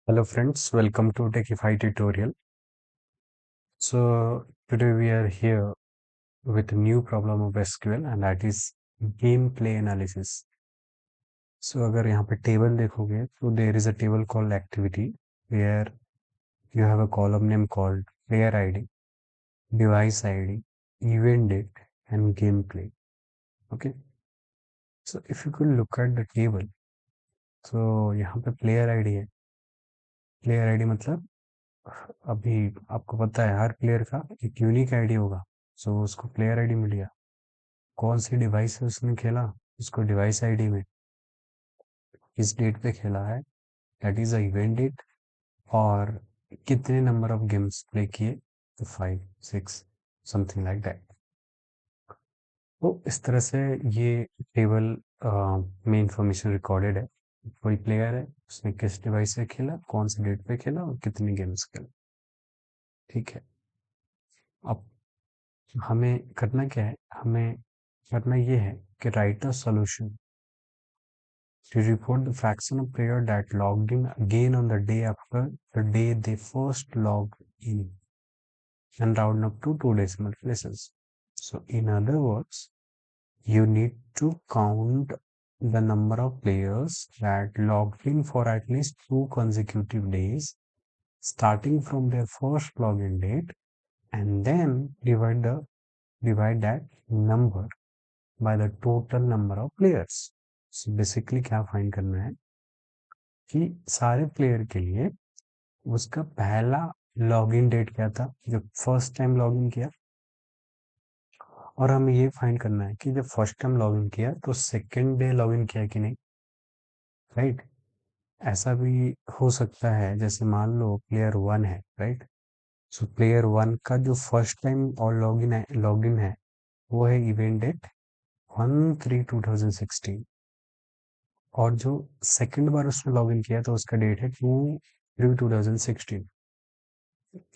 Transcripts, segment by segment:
Hello friends, welcome to Techify tutorial. So today we are here with a new problem of SQL and that is gameplay analysis. So अगर यहाँ पे table देखोगे तो there is a table called activity where you have a column name called player ID, device ID, event date and gameplay. Okay. So if you could look at the table, so यहाँ पे player ID है. Player ID मतलब अभी आपको पता है हर player का एक यूनिक आईडी होगा, सो उसको प्लेयर आईडी मिल गया। कौन सी डिवाइस से उसने खेला, उसको डिवाइस आईडी में किस डेट पे खेला है, that is a event date, और कितने नंबर ऑफ गेम्स प्ले किए, तो 5 6 समथिंग लाइक दैट। तो इस तरह से ये टेबल में इंफॉर्मेशन रिकॉर्डेड है। कोई प्लेयर है, उसने किस डिवाइस से खेला, कौन सी डेट पे खेला और कितने गेम्स खेला। ठीक है, अब हमें करना क्या है, हमें करना ये है कि right a solution to report the fraction of player that logged in again on the day after the day they first logged in and round up to 2 decimal places. So in other words, you need to count the number of players that logged in for at least 2 consecutive days starting from their first login date, and then divide that number by the total number of players. So basically क्या find करना है कि सारे player के लिए उसका पहला login date क्या था, जब फर्स्ट टाइम लॉगिन किया, और हमें ये फाइंड करना है कि जब फर्स्ट टाइम लॉगिन किया तो सेकेंड डे लॉगिन किया कि नहीं। राइट, ऐसा भी हो सकता है, जैसे मान लो प्लेयर 1 है, राइट। सो प्लेयर 1 का जो फर्स्ट टाइम और लॉगिन है वो है इवेंट डेट 1/3/2016, और जो सेकंड बार उसने लॉगिन किया तो उसका डेट है 2/3/2016।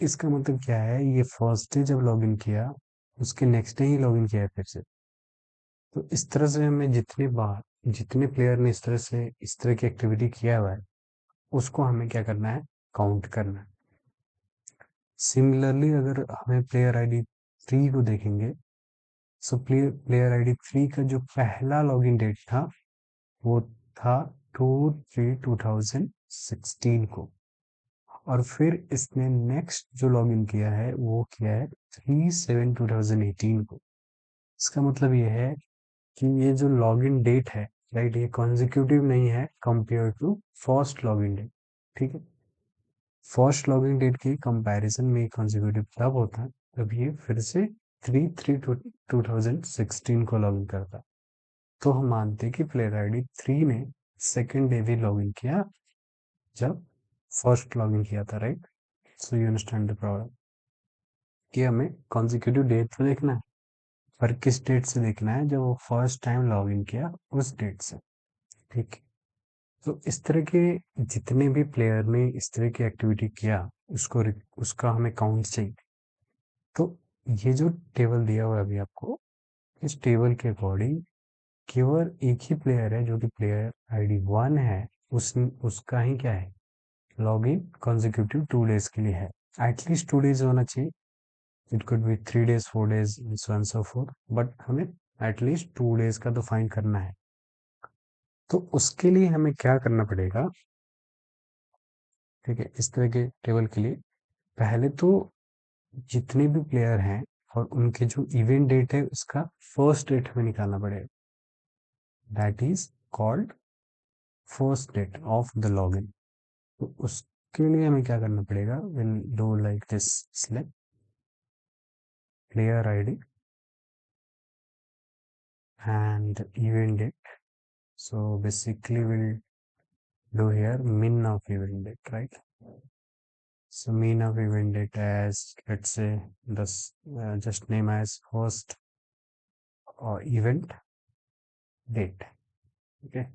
इसका मतलब क्या है, ये फर्स्ट डे जब लॉगिन किया उसके नेक्स्ट डे ही लॉगिन किया है फिर से। तो इस तरह से हमें जितने बार जितने प्लेयर ने इस तरह की एक्टिविटी किया हुआ है उसको हमें क्या करना है, काउंट करना है। सिमिलरली अगर हमें प्लेयर आईडी 3 को देखेंगे, सो प्लेयर आईडी 3 का जो पहला लॉगिन डेट था वो था 2/3/2016 को, और फिर इसने नेक्स्ट जो लॉगिन किया है वो किया है 3/7/2018 को। इसका मतलब ये है कि ये जो लॉगिन डेट है, राइट, ये कॉन्जिक्यूटिव नहीं है compare to first login date. ठीक है, फर्स्ट लॉगिन डेट के कंपैरिजन में कॉन्जिक्यूटिव तब होता है जब ये फिर से 3/3/2016 को लॉगिन करता है। तो हम मानते हैं कि प्लेयर आईडी 3 ने सेकेंड डे भी लॉगिन किया जब फर्स्ट लॉगिन किया था, right. So you understand the problem कि हमें कॉन्जिक्यूटिव डेट तो देखना है, पर किस डेट से देखना है, जब वो फर्स्ट टाइम लॉगिन किया उस डेट से। ठीक है, तो इस तरह के जितने भी प्लेयर ने इस तरह की एक्टिविटी किया उसका हमें काउंट चाहिए। तो ये जो टेबल दिया हुआ है अभी आपको, इस टेबल के अकॉर्डिंग केवल एक ही प्लेयर है जो कि प्लेयर आईडी 1 है, उसका ही क्या है, लॉगिन कॉन्जिक्यूटिव 2 डेज के लिए है। एटलीस्ट 2 डेज होना चाहिए, it could be 3 days 4 days so and so fourth, but हमें एटलीस्ट 2 डेज का तो फाइंड करना है। तो उसके लिए हमें क्या करना पड़ेगा, ठीक है, इस तरह के टेबल के लिए पहले तो जितने भी प्लेयर हैं और उनके जो इवेंट डेट है उसका फर्स्ट डेट हमें निकालना पड़ेगा, that is called first date of the login. तो उसके लिए हमें क्या करना पड़ेगा, will do like this, select player ID and event date. So basically we'll do here min of event date, right? So min of event date as, let's say, this just name as first event date. Okay,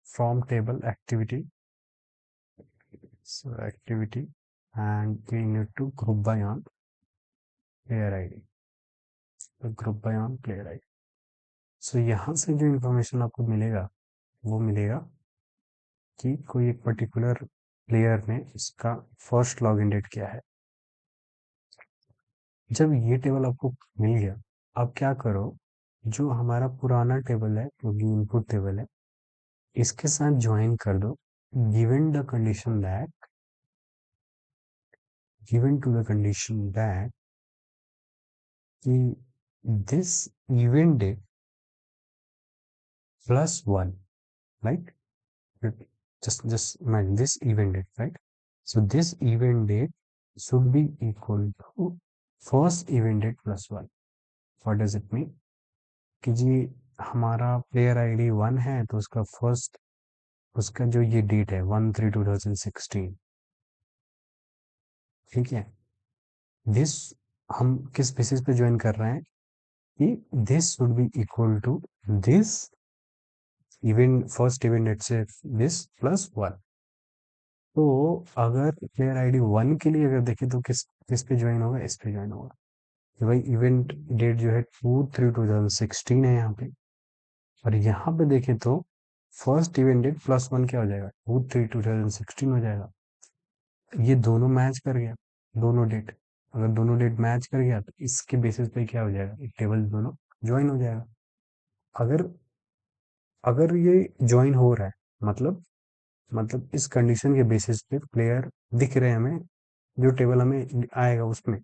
from table activity, so activity, and we need to group by on player id, तो group by on player id। so यहाँ से जो information आपको मिलेगा वो मिलेगा कि कोई एक पर्टिकुलर प्लेयर ने इसका फर्स्ट लॉगिन डेट क्या है। जब ये टेबल आपको मिल गया, अब क्या करो, जो हमारा पुराना टेबल है, जो इनपुट टेबल है, इसके साथ ज्वाइन कर दो, given the condition that given to the condition that कि this event date plus one, right? Just imagine this event date, right? So this event date should be equal to first event date plus one. What does it mean? कि जी हमारा player ID 1 है, तो उसका first, उसका जो ये date है 1/3/2016, ठीक है। दिस हम किस बेसिस पे ज्वाइन कर रहे हैं कि this should be equal to this event, first event date से दिस प्लस वन। तो अगर प्लेयर आईडी 1 के लिए अगर देखें तो किस किस पे ज्वाइन होगा, इस पे ज्वाइन होगा कि भाई इवेंट डेट जो है 2/3/2016 है यहाँ पे, और यहाँ पे देखें तो first event date plus one क्या हो जाएगा, 2/3/2016 हो जाएगा। ये दोनों मैच कर गया, दोनों डेट, अगर दोनों डेट मैच कर गया तो इसके बेसिस पे क्या हो जाएगा, एक टेबल दोनों ज्वाइन हो जाएगा। अगर अगर ये ज्वाइन हो रहा है, मतलब इस कंडीशन के बेसिस पे प्लेयर दिख रहे हैं हमें, जो टेबल हमें आएगा उसमें,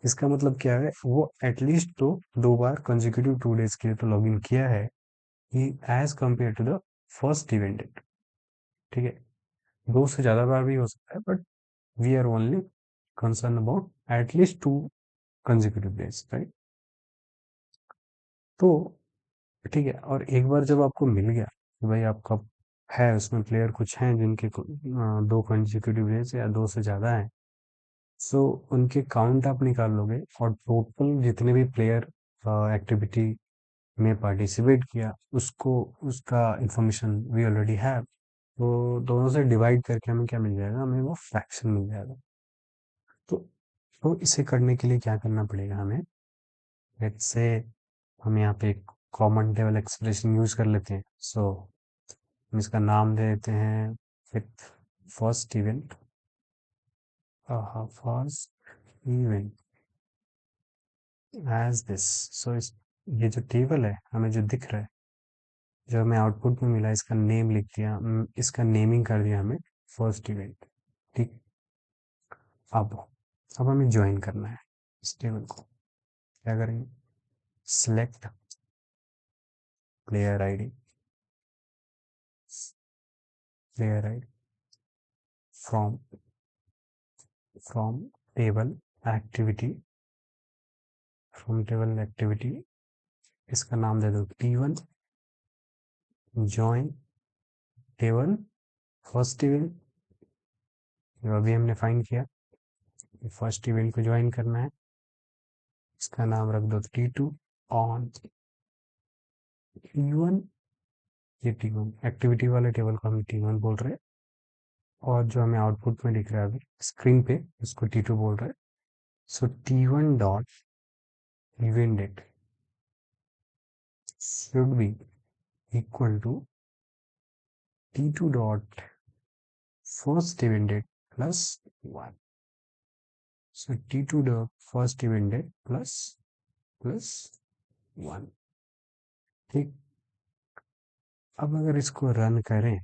इसका मतलब क्या है, वो एटलीस्ट तो 2 बार कंसेक्यूटिव 2 डेज के लिए तो लॉगिन किया है ही, as compared to the first event date. ठीक है, 2 से ज़्यादा बार भी हो सकता है, but we are only concern about at least 2 consecutive days, right. तो ठीक है, और एक बार जब आपको मिल गया कि भाई आपका है उसमें प्लेयर कुछ हैं जिनके 2 consecutive डेज या 2 से ज़्यादा है, सो उनके काउंट आप निकाल लोगे, और टोटल जितने भी प्लेयर एक्टिविटी में पार्टिसिपेट किया उसको, उसका इंफॉर्मेशन वी ऑलरेडी हैव, तो दोनों से डिवाइड करके हमें क्या मिल जाएगा, हमें वो फ्रैक्शन मिल जाएगा। तो तो इसे करने के लिए क्या करना पड़ेगा हमें, लेट्स से हम यहाँ पे एक कॉमन टेबल एक्सप्रेशन यूज कर लेते हैं। सो हम इसका नाम दे देते हैं with first event, first event as this. So इस, ये जो टेबल है हमें जो दिख रहा है, जो हमें आउटपुट में मिला, इसका नेम लिख दिया, इसका नेमिंग कर दिया हमें फर्स्ट इवेंट। ठीक, अब हमें ज्वाइन करना है इस टेबल को। क्या करेंगे, select player ID, player ID from from table activity, from table activity, इसका नाम दे दो T1, join table first event, जो अभी हमने फाइंड किया, फर्स्ट इवेंट को ज्वाइन करना है, इसका नाम रख दो T2 ऑन T1, ये T1 एक्टिविटी वाले टेबल को हम T1 बोल रहे हैं, और जो हमें आउटपुट में दिख रहा है अभी स्क्रीन पे, उसको T2 बोल रहे हैं। So T1 dot event date should be equal to T2 dot first event date plus one. So T2 dot first event date plus one. ठीक, अब अगर इसको रन करें,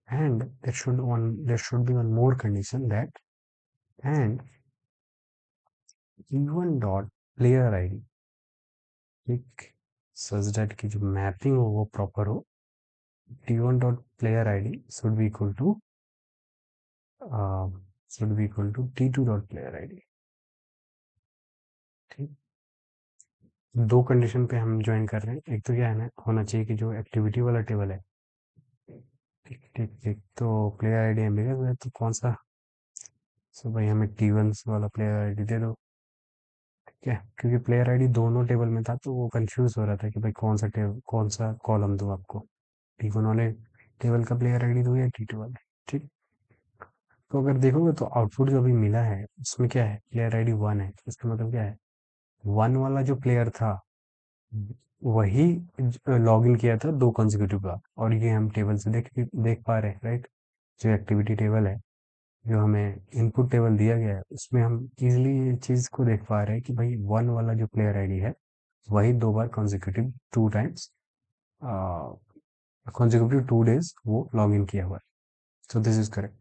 and there should be one more condition that and even dot player id, ठीक, such that की जो mapping हो वो प्रॉपर हो, t1 dot player id should be equal to t2 dot player id। ठीक, दो कंडीशन पे हम ज्वाइन कर रहे हैं, एक तो क्या है ना, होना चाहिए कि जो एक्टिविटी वाला टेबल है, ठीक ठीक ठीक, तो प्लेयर आईडी मिलेगा तो कौन सा, सो भाई हमें T1 वाला प्लेयर आईडी दे दो। ठीक है, क्योंकि प्लेयर आईडी दोनों टेबल में था, तो वो कंफ्यूज हो रहा था कि भाई कौन सा टेबल, कौन सा कॉलम दूं आपको, T1 वाले टेबल का प्लेयर आईडी दूं या T2 वाले। ठीक, तो अगर देखोगे तो आउटपुट जो अभी मिला है उसमें क्या है, प्लेयर आईडी 1 है, इसका मतलब क्या है, 1 वाला जो प्लेयर था वही लॉग इन किया था 2 कंसेक्यूटिव बार, और ये हम टेबल से देख पा रहे हैं, राइट? जो एक्टिविटी टेबल है, जो हमें इनपुट टेबल दिया गया है, उसमें हम इजीली ये चीज़ को देख पा रहे हैं कि भाई 1 वाला जो प्लेयर आईडी है, वही 2 बार कंसेक्यूटिव 2 टाइम्स कंसेक्यूटिव 2 डेज वो लॉग इन किया हुआ है। So this is correct.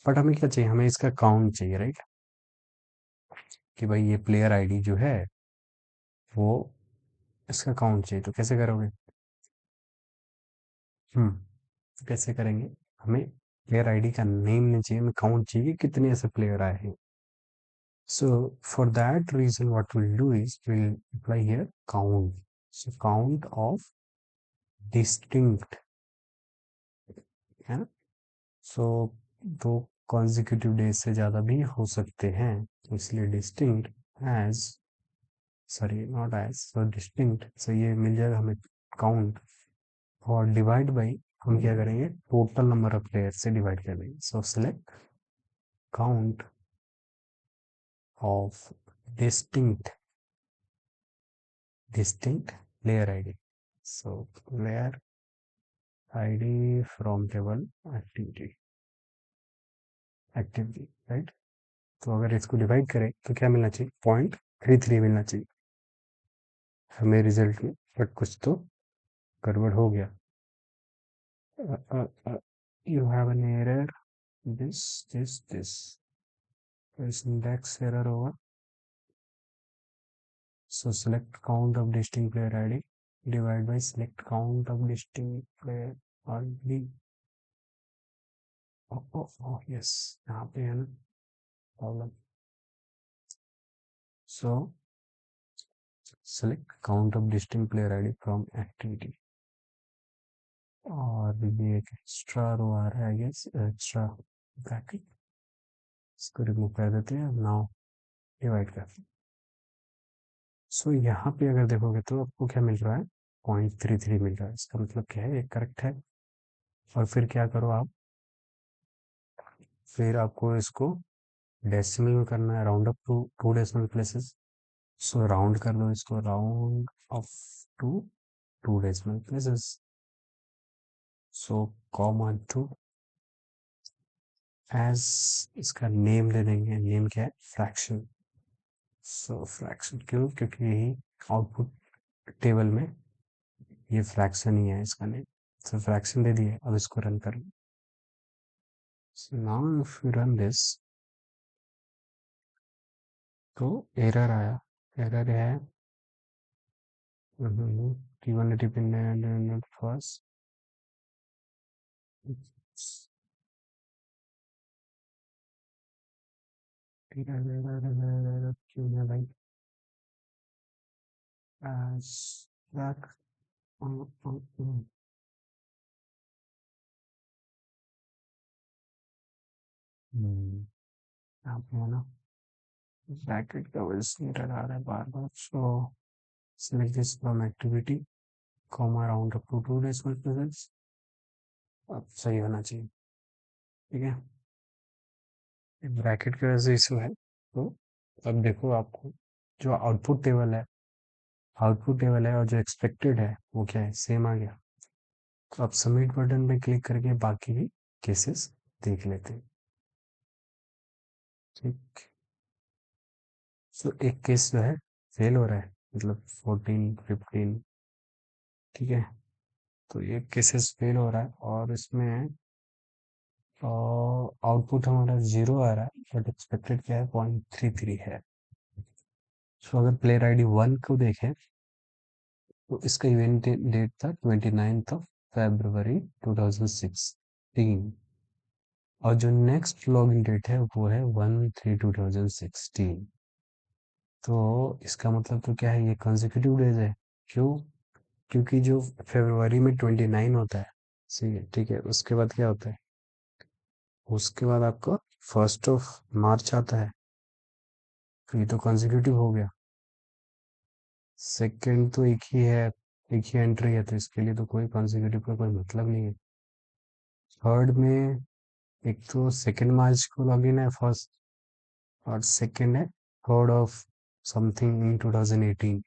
But हमें क्या चाहिए? हमें इसका काउंट चाहिए, राइट? कि भाई ये प्लेयर आईडी जो है वो, इसका काउंट चाहिए, तो कैसे करोगे? कैसे करेंगे? हमें प्लेयर आईडी का नेम नहीं चाहिए, हमें काउंट चाहिए कि कितने ऐसे प्लेयर आए हैं। So for that reason, what we'll do is we'll apply here count. So count of distinct, है ना? So दो consecutive days से ज़्यादा भी हो सकते हैं, तो इसलिए distinct as, sorry not as, so distinct, so ये मिल जाएगा हमें count, और divide by हम क्या करेंगे? total number of players से divide कर देंगे. So select count of distinct player ID. So player ID from table activity, right? तो अगर इसको डिवाइड करें तो क्या मिलना चाहिए? 0.33 मिलना चाहिए हमें रिजल्ट में, बट कुछ तो गड़बड़ हो गया। You have an error, this index error होगा। So select count of distinct player ID divide by select count of distinct player ID. Yes, यहाँ पे है ना problem. So select count of distinct player ID from activity, और ये एक extra रो आ रहा है, आई गेस एक्स्ट्रा ब्रैकेट, इसको रिमूव कर देते हैं। नाउ डिवाइड करते हैं। सो यहाँ पे अगर देखोगे तो आपको क्या मिल रहा है? 0.33 मिल रहा है। इसका मतलब क्या है? ये करेक्ट है। और फिर क्या करो आप, फिर आपको इसको डेसिमल में करना है, round up to 2 decimal places. So round कर दो इसको, round off to 2 decimal places. So comma 2 as, इसका नेम दे देंगे। नेम क्या है? फ्रैक्शन। सो फ्रैक्शन क्यों? क्योंकि यही आउटपुट टेबल में ये फ्रैक्शन ही है इसका नेम। सो फ्रैक्शन दे दिए। अब इसको रन कर लो। So now if you run this, तो एरर आया। एरर है T180 पिन फर्स्ट। क्यों है भाई? बैक, यहाँ पे है ना ब्रैकेट का वजह से एरर आ रहा है बार बार। सो select this from activity, comma round up to 2 decimal places। अब सही होना चाहिए, ठीक है? ब्रैकेट की वजह से इशू है। तो अब देखो, आपको जो आउटपुट टेबल है और जो एक्सपेक्टेड है वो क्या है? सेम आ गया। तो अब सबमिट बटन पे क्लिक करके बाकी भी केसेस देख लेते हैं, ठीक? सो एक केस जो है फेल हो रहा है, मतलब 14 15, ठीक है? तो ये केसेस फेल हो रहा है, और इसमें आउटपुट हमारा 0 आ रहा है, बट एक्सपेक्टेड क्या है? 0.33 है। सो अगर प्लेयर आईडी 1 को देखें तो इसका इवेंट डेट था 29th ऑफ February 2016, और जो नेक्स्ट लॉगिन डेट है वो है 1/3/2016। तो इसका मतलब तो क्या है? ये कंसेक्यूटिव डेज है। क्यों? क्योंकि जो फरवरी में 29 होता है, सही है, ठीक है, उसके बाद क्या होता है? उसके बाद आपका 1st of March आता है, तो ये तो कंसेक्यूटिव हो गया। सेकंड तो एक ही है, एक ही एंट्री है, तो इसके लिए तो कोई कंसेक्यूटिव का कोई मतलब नहीं है। थर्ड में एक तो 2 मार्च को लॉगिन है फर्स्ट, और सेकंड है 3rd of समथिंग इन 2018।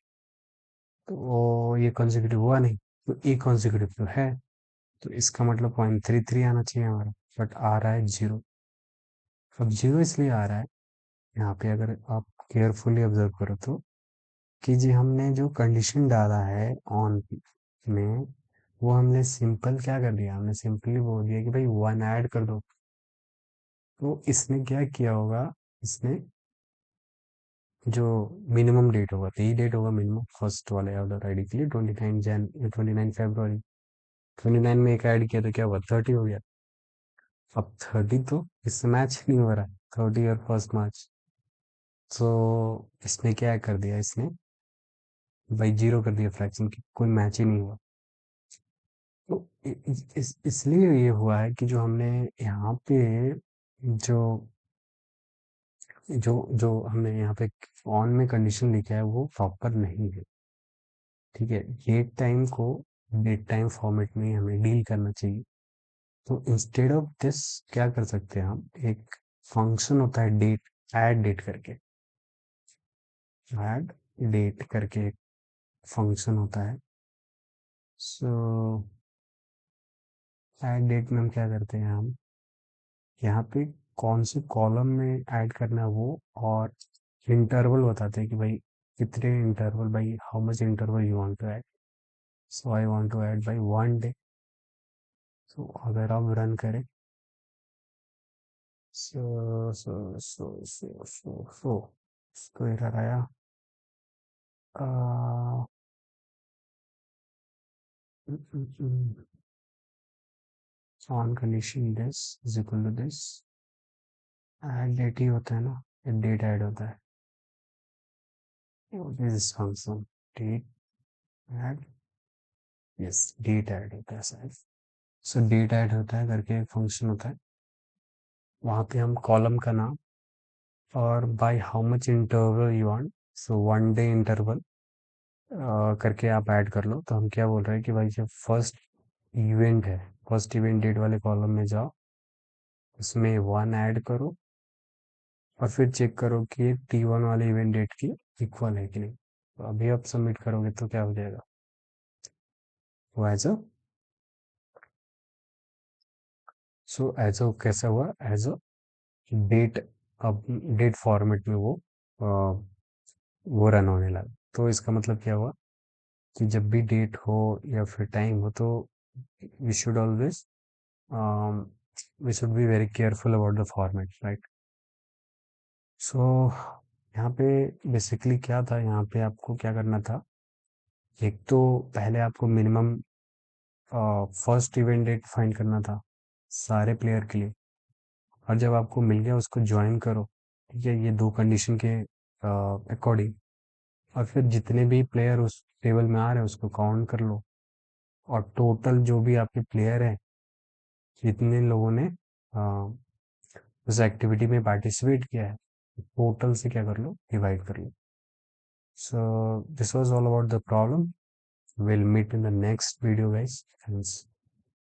तो ये कॉन्जिक्यूटिव हुआ नहीं, तो ए कॉन्जिक्यूटिव तो है, तो इसका मतलब 0.33 आना चाहिए हमारा, बट आ रहा है 0। अब 0 इसलिए आ रहा है यहाँ पे, अगर आप केयरफुली ऑब्जर्व करो तो, कि जी हमने जो कंडीशन डाला है ऑन में, वो हमने सिंपल क्या कर दिया, हमने सिंपली बोल दिया कि भाई 1 ऐड कर दो। तो इसने क्या किया होगा, इसने जो मिनिमम डेट होगा, तो ये डेट होगा मिनिमम फर्स्ट वाले ऑर्डर आईडी के लिए, 29 फरवरी 29 में एक ऐड किया तो क्या हुआ, 30 हो गया। अब 30 तो इससे मैच नहीं हो रहा, 30 और 1 मार्च। तो इसने क्या कर दिया, इसने बाई 0 कर दिया फ्रैक्शन की, कोई मैच ही नहीं हुआ। तो इसलिए ये हुआ है कि जो हमने यहाँ पे जो जो जो हमने यहाँ पे ऑन में कंडीशन लिखा है वो प्रॉपर नहीं है। ठीक है, डेट टाइम को डेट टाइम फॉर्मेट में हमें डील करना चाहिए। तो इंस्टेड ऑफ दिस क्या कर सकते हैं हम, एक फंक्शन होता है डेट, ऐड डेट करके, ऐड डेट करके एक फंक्शन होता है। सो ऐड डेट में हम क्या करते हैं, हम यहाँ पे कौन से कॉलम में ऐड करना है वो, और इंटरवल बताते हैं कि भाई कितने इंटरवल, भाई how much interval you want to add. So I want to add by 1 day. So अगर आप रन करें, सो सो सो सो सो सो तो एरर आया, on condition this is equal to this, add date ही होता है ना, डेट ऐड होता है, this function date add, yes date add होता है शायद। सो डेट ऐड होता है करके एक फंक्शन होता है, वहाँ पे हम कॉलम का नाम और by how much interval you want, so 1 day interval करके आप ऐड कर लो। तो हम क्या बोल रहे हैं कि भाई जब फर्स्ट इवेंट है, फर्स्ट इवेंट डेट वाले कॉलम में जाओ, उसमें 1 ऐड करो, और फिर चेक करो कि ये T1 वाले इवेंट डेट की इक्वल है कि नहीं। तो अभी आप सबमिट करोगे तो क्या हो जाएगा, वो as a, so as a कैसा हुआ, एज अ डेट, अब डेट फॉर्मेट में वो रन होने लगा। तो इसका मतलब क्या हुआ कि जब भी डेट हो या फिर टाइम हो, तो we should always we should be very careful about the format, right. So यहाँ पे बेसिकली क्या था, यहाँ पे आपको क्या करना था, एक तो पहले आपको minimum first event date find करना था सारे प्लेयर के लिए, और जब आपको मिल गया उसको ज्वाइन करो, ठीक है, ये दो कंडीशन के अकॉर्डिंग, और फिर जितने भी प्लेयर उस टेबल में आ रहे हैं उसको काउंट कर लो, और टोटल जो भी आपके प्लेयर हैं, जितने लोगों ने उस एक्टिविटी में पार्टिसिपेट किया है, टोटल से क्या कर लो, डिवाइड कर लो। So this was all about the problem, we'll meet in the next video guys, thanks.